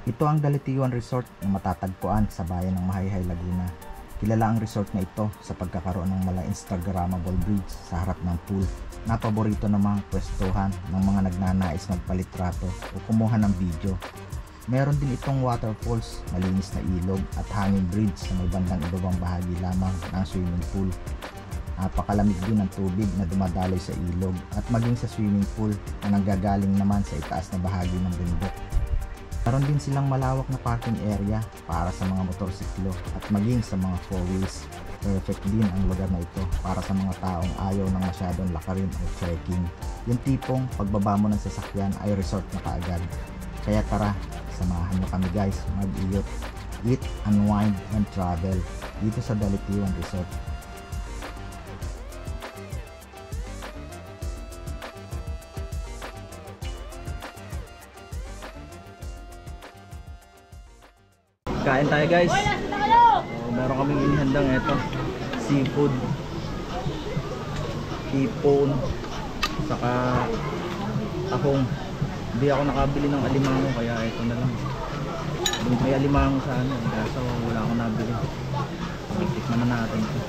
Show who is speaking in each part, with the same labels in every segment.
Speaker 1: Ito ang Dalitiwan Resort na matatagpuan sa bayan ng Mahayhay, Laguna. Kilala ang resort na ito sa pagkakaroon ng mala Instagrammable bridge sa harap ng pool na paborito ng mga pwestuhan ng mga nagnanais magpalitrato o kumuha ng video. Meron din itong waterfalls, malinis na ilog at hanging bridge sa may bandang ibabang bahagi lamang ng swimming pool. Napakalamig din ng tubig na dumadaloy sa ilog at maging sa swimming pool na nanggagaling naman sa itaas na bahagi ng bundok. Meron din silang malawak na parking area para sa mga motorsiklo at maging sa mga four-wheels. Perfect din ang lugar na ito para sa mga taong ayaw ng masyadong lakarin o trekking. Yung tipong pagbaba mo ng sasakyan ay resort na kaagad. Kaya tara, samahan nyo kami guys mag-iyot, eat, unwind, and travel dito sa Dalitiwan Resort. Kain tayo guys. Meron kaming inihandang ito, seafood, hipon, saka tahong. Hindi ako nakabili ng alimango kaya ito na lang. May alimango sana kaso wala akong nabili. Tikman na natin ito.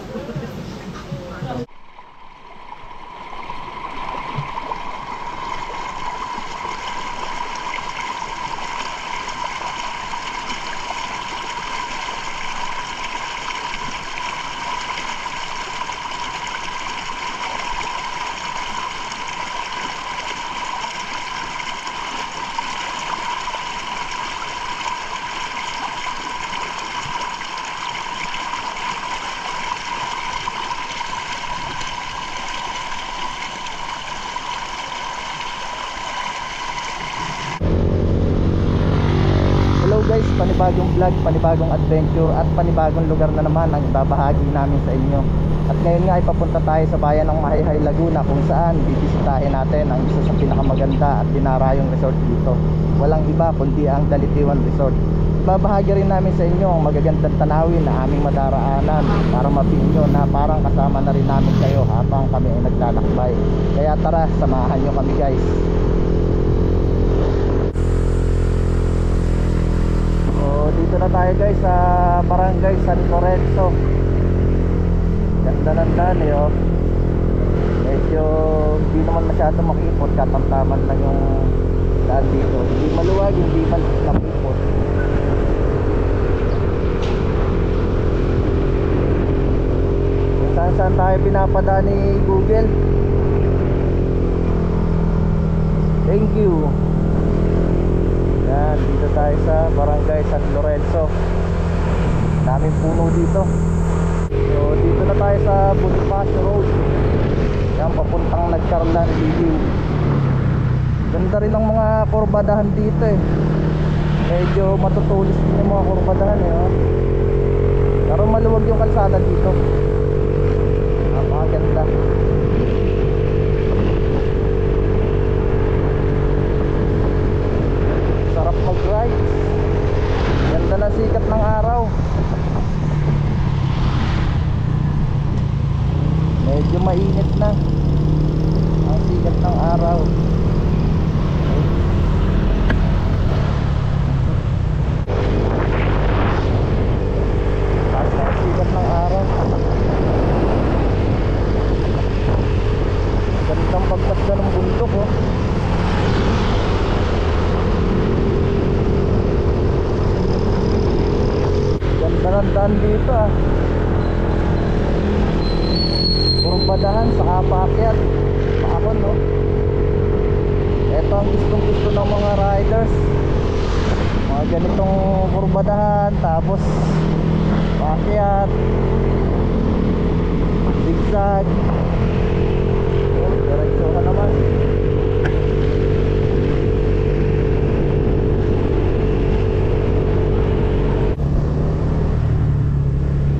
Speaker 1: Guys, panibagong vlog, panibagong adventure at panibagong lugar na naman ang ibabahagi namin sa inyo. At ngayon nga ay papunta tayo sa bayan ng Mahayhay, Laguna kung saan bibisitahin natin ang isa sa pinakamaganda at dinarayong resort dito. Walang iba kundi ang Dalitiwan Resort. Ibabahagi rin namin sa inyo ang magagandang tanawin na aming madaraanan para mapinyo na parang kasama na rin namin kayo habang kami ay naglalakbay. Kaya tara, samahan nyo kami guys. Dito na tayo guys sa Barangay San Lorenzo. Ganda ng daan eh oh. Medyo hindi naman masyado makipot, katamtaman lang yung daan dito. Hindi maluwag, hindi man nakipot. Saan tayo pinapadaan ni Google. Thank you. Yan, dito tayo sa Barangay San Lorenzo. Daming puno dito. So dito na tayo sa Bonifacio Road. Yan, papuntang Nagcarlan, Lidiw. Ganda rin ang mga kurbadahan dito eh. Medyo matutulis din yung mga kurbadahan eh oh. Pero maluwag yung kalsada dito. Napakaganda. Sarap mag-ride. Ganda na sikat ng araw. Medyo mainit na ang sikat ng araw. Taas na ang sikat ng araw. Gandang pagkasda ng bundok oh. Dahan dito ah. Kurbadahan sa kapaakyat. Paakon no. Ito ang gustong gusto ng mga riders. Mga ganitong kurbadahan. Tapos paakyat, zigzag. Diretso ka naman.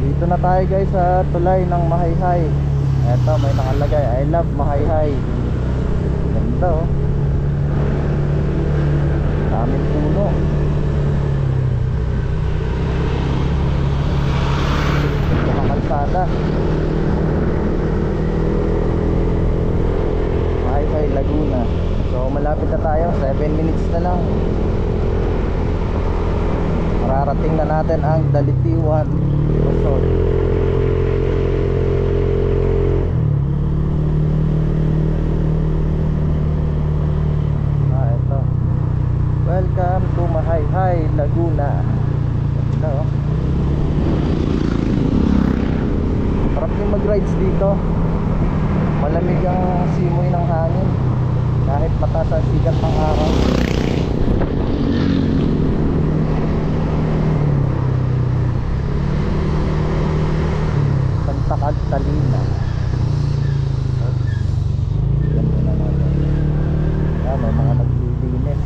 Speaker 1: Dito na tayo guys sa tulay ng Mahayhay. Eto may nakalagay I love Mahayhay. Ganda oh. Daming puno. Mga kalsada. Mahayhay, Laguna. So malapit na tayo, 7 minutes na lang. narating na natin ang Dalitiwan Resort. Ito. Welcome to Mahayhay, Laguna. Ito. Sarap din mag-rides dito. Malamig ang simoy ng hangin kahit mataas ang sikat ng araw. Santa Catalina. Ganda na natin. May mga naglilinis.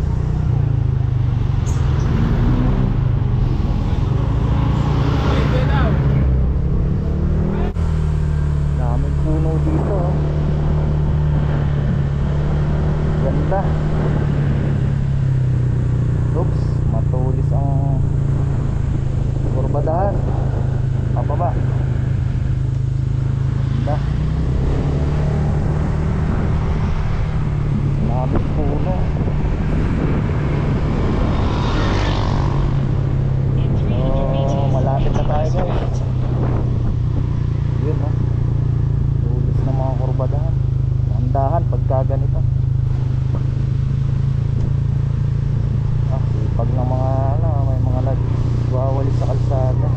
Speaker 1: Daming puno dito. Ganda. Oops, matulis ang kurbadahan. Pababa. Ganda. Daming puno. So, malapit na tayo guys. Yun no. Tulis ng mga kurbadahan. Andahan pagka ganito. Pag ng mga may mga nagwawalis sa kalsada.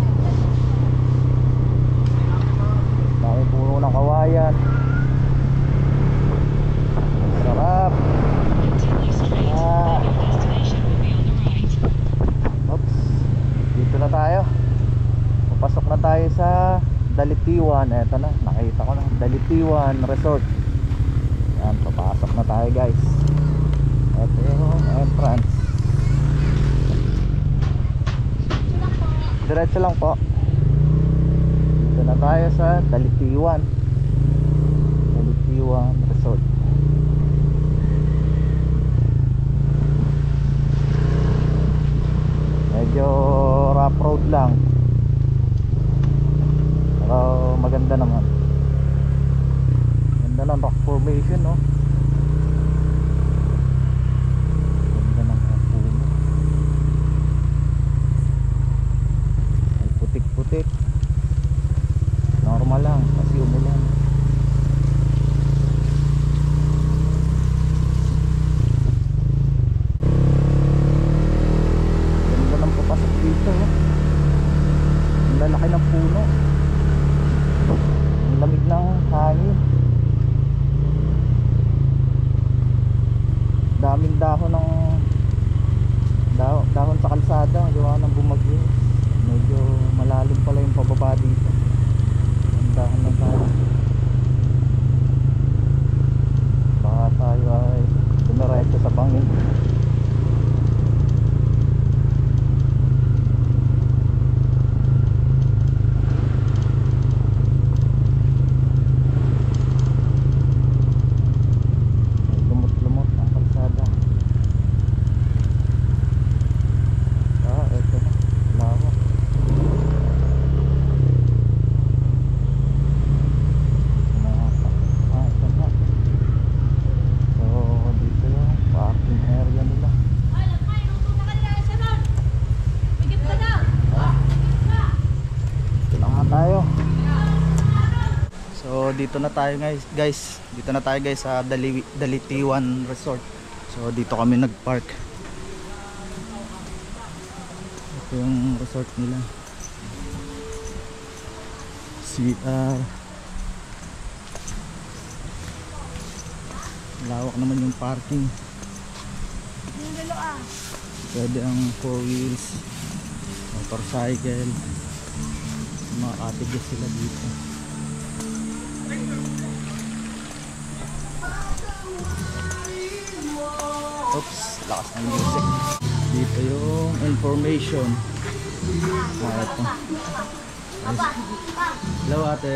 Speaker 1: Dami puno ng kawayan. Sarap. Oops. Dito na tayo. Papasok na tayo sa Dalitiwan. Eto na, nakita ko na Dalitiwan Resort. Yan, papasok na tayo guys. Ito yung entrance. Diretso lang po. Dito na tayo sa Dalitiwan Resort. Medyo rough road lang, pero maganda naman. Ganda ng rock formation no. Putik, normal lang kasi umulan. Ganda ng papasok dito ang lalaki ng puno, ang lamig ng hangin, daming dahon ng dahon sa kalsada gawa ng bumagyo. Medyo malalim pala yung pababa dito. Andahan lang tayo. Baka tayo ay dumiretso sa bangin. Lumot-lumot ang kalsada. Eto na, lawak. So dito na tayo guys. Dito na tayo guys sa Dalitiwan Resort. So dito kami nagpark. Ito yung resort nila. CR. Lawak naman yung parking. Pwede ang 4 wheels, motorcycle. Mga cottages sila dito. Oops, lakas ng music. Dito yung information. Ito. Hello ate.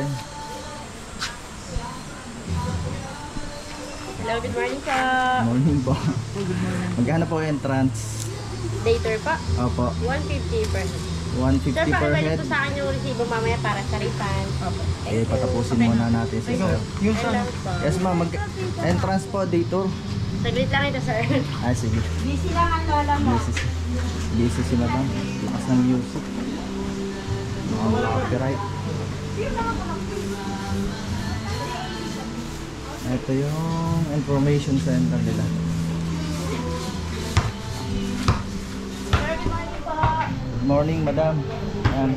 Speaker 2: Hello, good morning po.
Speaker 1: Morning po. Magkano po entrance?
Speaker 2: Dater pa?
Speaker 1: Opo.
Speaker 2: 150 per head.
Speaker 1: 150
Speaker 2: Sir,
Speaker 1: per
Speaker 2: pakibalik
Speaker 1: head.
Speaker 2: po sa akin yung resibo mamaya para sa refund.
Speaker 1: Eh, patapusin muna natin si sir.
Speaker 2: Hello po.
Speaker 1: Yes ma'am, entrance po dito.
Speaker 2: Saglit lang ito, sir.
Speaker 1: Ah, sige.
Speaker 2: Busy lang ang lola mo.
Speaker 1: Busy si madam. Lakas ng music. Copyright. Ito yung information center nila. Good morning, madam. Ayan.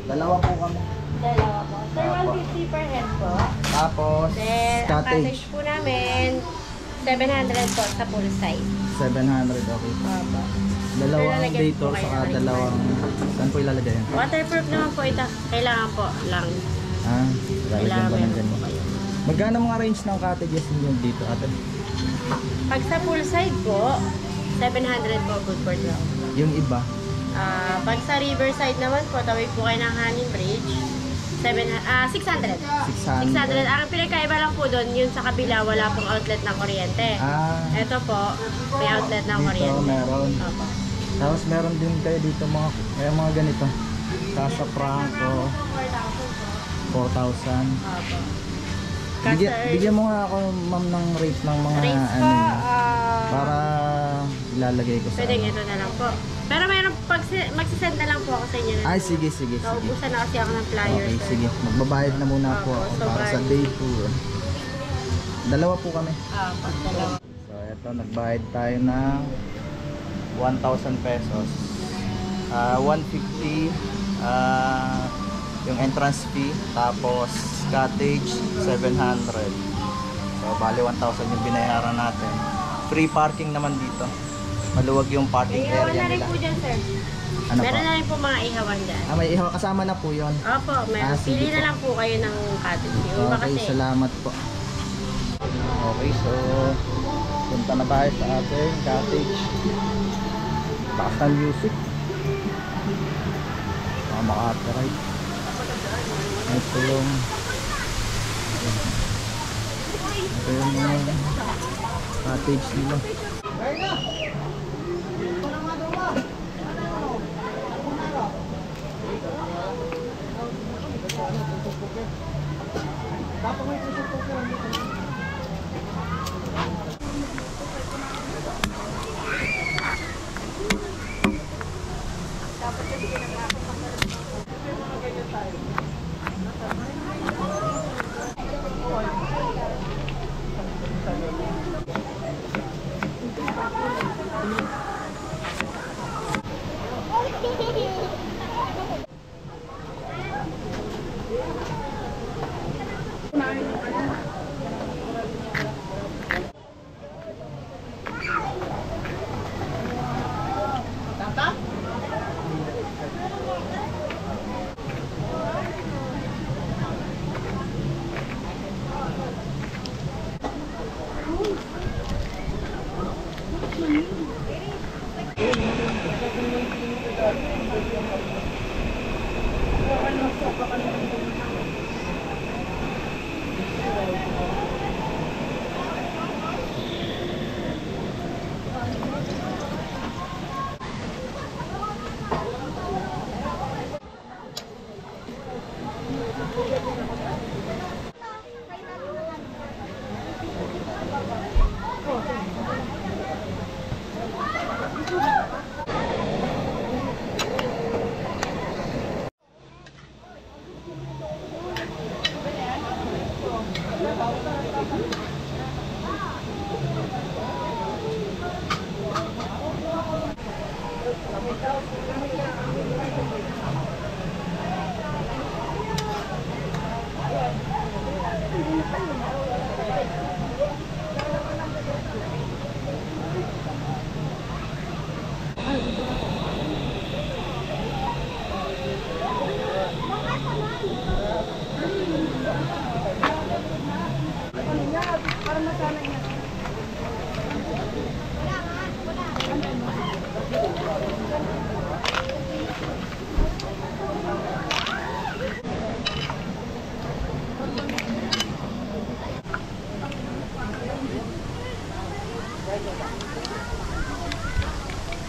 Speaker 1: Dalawa po kami.
Speaker 2: Dalawa po. Sir, 150 per head po.
Speaker 1: Tapos,
Speaker 2: Then, ang
Speaker 1: cottage.
Speaker 2: cottage po namin, 700 po sa full size.
Speaker 1: 700, okay.
Speaker 2: Opo.
Speaker 1: Dalawang
Speaker 2: Lalagyan
Speaker 1: dito,
Speaker 2: po kayo
Speaker 1: saka
Speaker 2: ng
Speaker 1: dalawang... Saan po ilalagay yan?
Speaker 2: Waterproof naman po ito. Kailangan po lang.
Speaker 1: Ah, lalagyan
Speaker 2: Kailangan
Speaker 1: ba ng
Speaker 2: meron po
Speaker 1: ganyan?
Speaker 2: kayo.
Speaker 1: Magkano mga range ng cottages ninyo dito, ate?
Speaker 2: Pag sa full side po, 700 po good for now.
Speaker 1: Yung iba?
Speaker 2: Pag sa riverside naman po, tawid po kayo ng Hanging Bridge, 600.
Speaker 1: 600.
Speaker 2: 600. Ang pinagkaiba lang po doon, yun sa kabila, wala pong outlet ng kuryente.
Speaker 1: Ah,
Speaker 2: Ito po, may outlet ng
Speaker 1: dito
Speaker 2: kuryente.
Speaker 1: meron.
Speaker 2: Opo.
Speaker 1: Tapos meron din kayo dito mga ganito. Casa Franco, 4,000.
Speaker 2: Opo.
Speaker 1: Bigyan mo nga ako, ma'am, ng rate ng mga
Speaker 2: Rates po,
Speaker 1: ano yun, para ilalagay ko sa...
Speaker 2: pwedeng ito na lang po. Pero mayroon, magsisend na lang po ako sa inyo.
Speaker 1: Ay, sige.
Speaker 2: Naubusan na kasi ako ng flyers.
Speaker 1: Okay,
Speaker 2: sir.
Speaker 1: sige. Magbabayad na muna po
Speaker 2: Opo,
Speaker 1: ako
Speaker 2: so
Speaker 1: para sa
Speaker 2: bali.
Speaker 1: day tour. Dalawa po kami.
Speaker 2: Opo, dalawa.
Speaker 1: So, ito, nagbayad tayo ng 1,000 pesos. 150 yung entrance fee, tapos cottage 700. So, bali 1,000 yung binayaran natin. Free parking naman dito. Maluwag yung parking
Speaker 2: Ihawan
Speaker 1: area
Speaker 2: na rin
Speaker 1: nila.
Speaker 2: po dyan, sir.
Speaker 1: Ano
Speaker 2: Meron
Speaker 1: po?
Speaker 2: na rin po mga ihawan dyan.
Speaker 1: May ihaw kasama na po yon.
Speaker 2: Opo, meron.
Speaker 1: sige
Speaker 2: Pili
Speaker 1: po.
Speaker 2: na lang po kayo ng cottage. Yung iba
Speaker 1: Okay,
Speaker 2: kasi.
Speaker 1: salamat po. Okay, so punta na tayo sa ating cottage. Taas ng music. Maka-copyright. Ito yung cottage nila.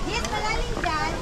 Speaker 3: Yes, malalim dyan.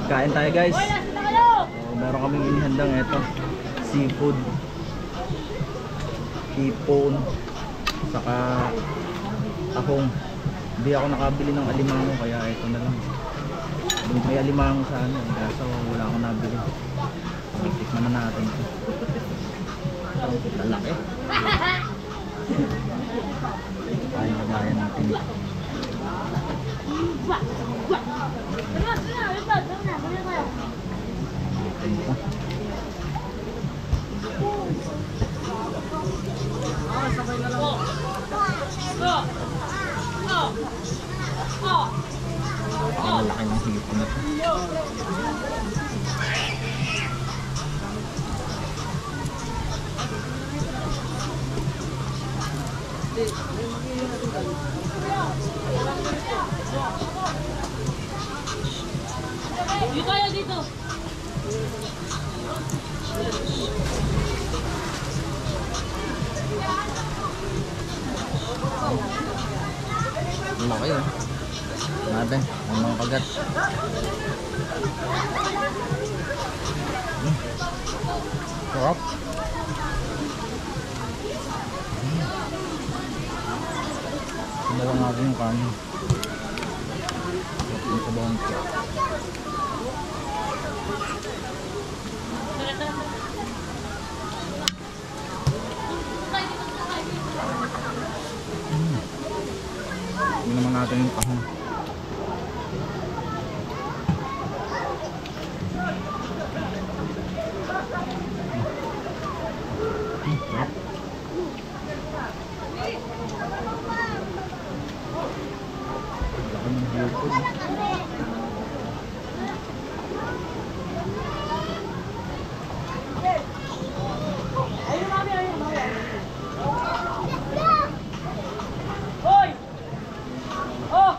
Speaker 1: Kain tayo guys. Meron kaming inihandang ito, seafood, hipon, saka tahong. Hindi ako nakabili ng alimango kaya ito na lang. May alimango sa ano, kaso wala akong nabili. Tikman na natin ito. Talaki. Ay, nagayan natin. Ang laki ng hipon na ito.
Speaker 2: Dito tayo dito.
Speaker 1: Ang laki yun. Natin, ang mga kagat. Sarap. Sinalang natin yung kanin. Sarap yung sabawang ito. Hindi naman natin yung tahong. Sarap. Laki ng hipon.
Speaker 2: Hoy! Oh!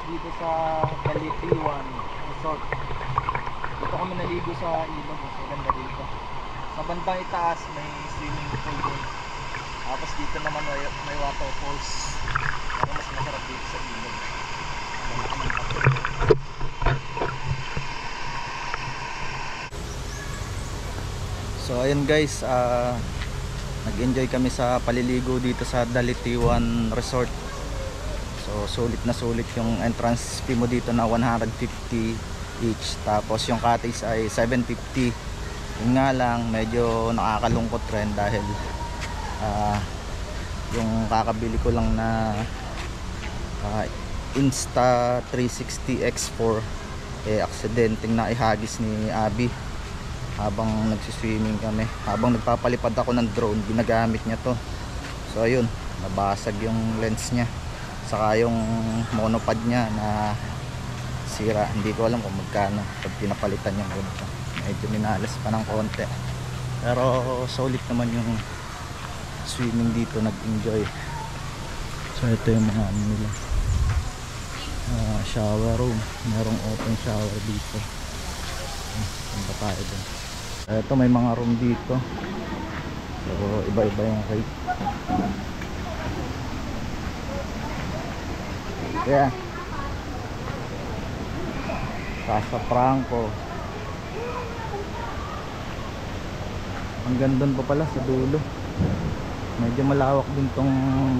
Speaker 1: dito sa Dalitiwan Resort. Dito kami naligo sa ilog, mas maganda dito. Sa bandang itaas may swimming pool doon. Tapos dito naman may waterfalls. Pero mas masarap dito sa ilog. So ayun guys, nag-enjoy kami sa paliligo dito sa Dalitiwan Resort. So sulit na sulit yung entrance fee mo dito na 150 each. Tapos yung cottage ay 750. Yun nga lang, medyo nakakalungkot rin dahil yung kakabili ko lang na Insta360 X4 aksidenteng na ihagis ni Abby habang nagsiswimming kami. Habang nagpapalipad ako ng drone, ginagamit niya to. So ayun, nabasag yung lens niya, saka yung monopod niya na sira. Hindi ko alam kung magkano pag pinapalitan yung ganito. Medyo minalas pa ng konti, pero solid naman yung swimming dito, nag-enjoy. So ito yung mga ano nila, shower room. Merong open shower dito. Punta tayo dun. Ito may mga room dito, so iba-iba yung rate. Yeah, Casa Franco. Hanggang doon pa pala sa dulo. Medyo malawak din tong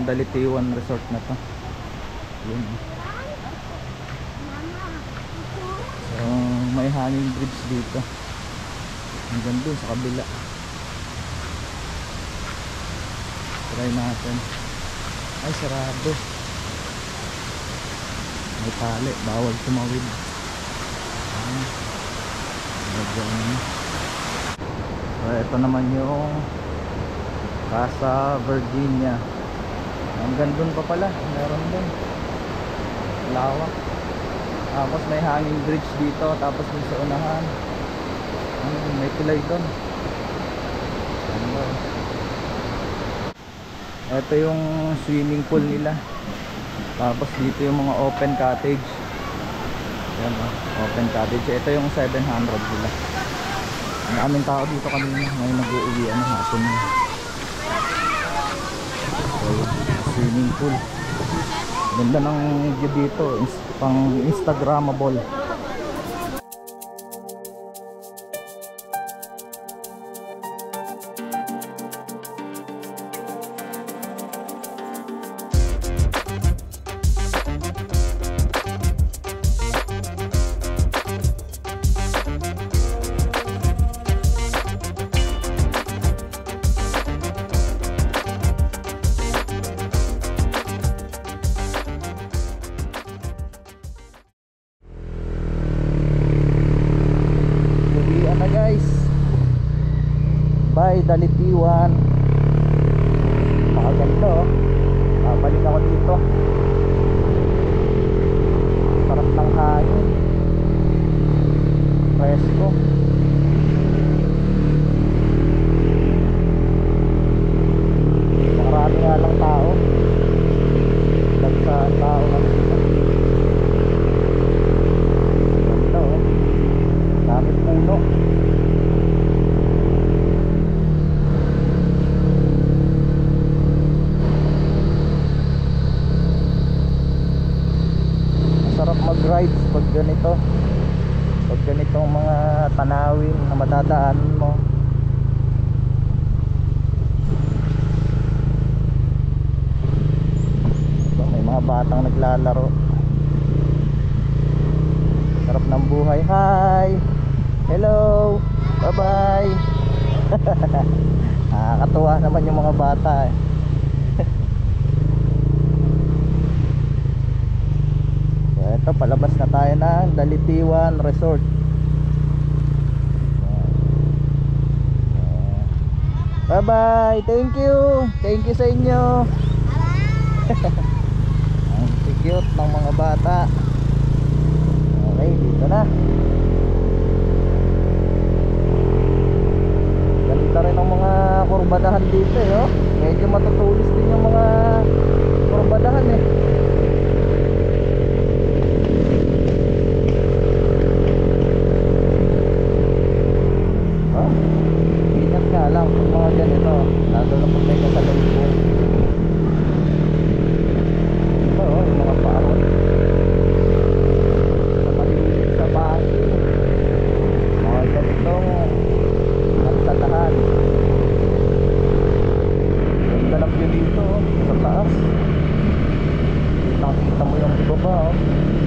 Speaker 1: Dalitiwan Resort na to. Yun. So may hanging bridge dito hanggang doon sa kabila. Try natin. Ay, sarado. May tali, bawal tumawid. So ito naman yung Casa Virginia. Hanggang doon pa pala, meron din. Lawak. Tapos may hanging bridge dito. Tapos yung sa unahan, may tulay doon. Ito yung swimming pool nila. Tapos dito yung mga open cottage. Yan, open cottage. Ito yung 700 nila. Ang aming tao dito kanina. Ngayon nag-uwi hapon. So, swimming pool. Ganda ng view dito, pang Instagrammable. Bye Dalitiwan. Pakaganda oh. Babalik ako dito. Sarap ng hangin. Presko. Marami nga lang tao. Dagsaan tao lang dito. Ganda oh. Dami puno. Mag-rides pag ganitong mga tanawin na madadaanan mo. May mga batang naglalaro. Sarap ng buhay. Hi! Hello! Bye bye! Nakakatuwa naman yung mga bata eh. Ito, palabas na tayo ng Dalitiwan Resort. Bye bye, thank you sa inyo. Ang cute ng mga bata. Okay, dito na. Ganda rin ang mga kurbadahan dito eh, oh. Medyo matutulis din yung mga kurbadahan eh. ba oh.